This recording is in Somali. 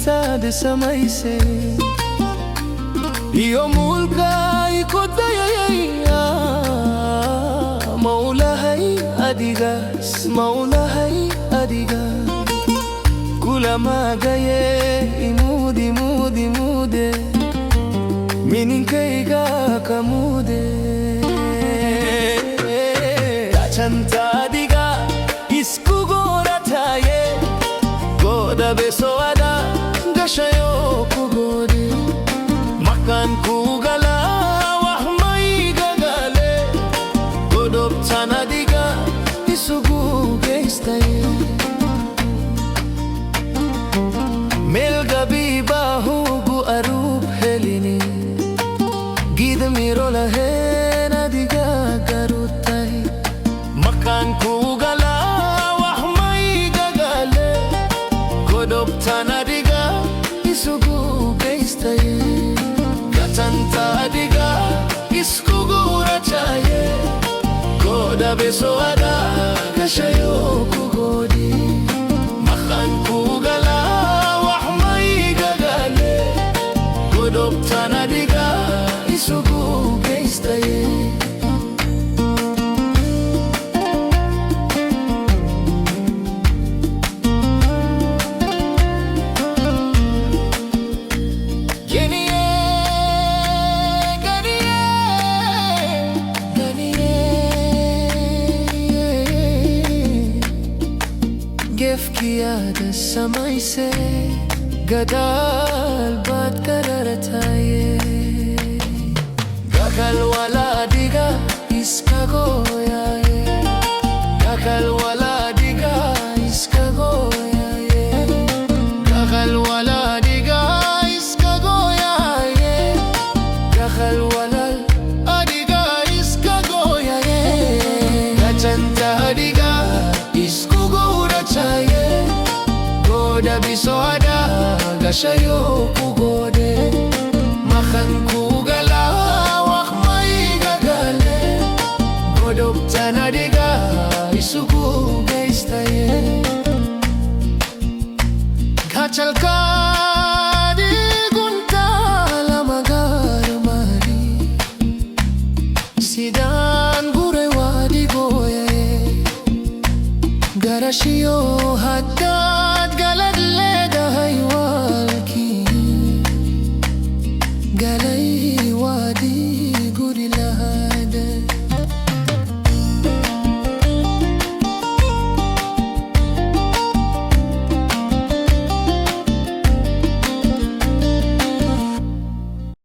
de samaise iyo mulka ikodayaya maulahay adiga kula magaye imude mininkayga kamude tachanta adiga iskugorataye goda besoada gashayo kugode makan kugala wahmay gagale godob tanadiga isugu geistaye melga biba hugu arub helini gid miro lahe nadiga garutai makan kugala wahmay gagale godob tanadiga isugu geistaye gatanta adiga iskugura chaye goda besoada gashayo kugodi makan kugala wahmay gagale godob tanadiga isugu geistaye किया दस समय से गदाल बात कर रहा ये गगल वाला दिगा इसका गोया ये गगल वाला दिगा इसका गोया ये गगल वाला दिगा इसका गोया ये गगल वाला दिगा इसका गोया ये गचंता दिगा इसको गोरा चाहिए goda bisoada gashayo kugode makan kugala wahmay gagale godob tanadiga isugu geistaye gachal ka di gunta la magar mari sidan gure wadi goye garashiyo haddad galad leda haywalki galay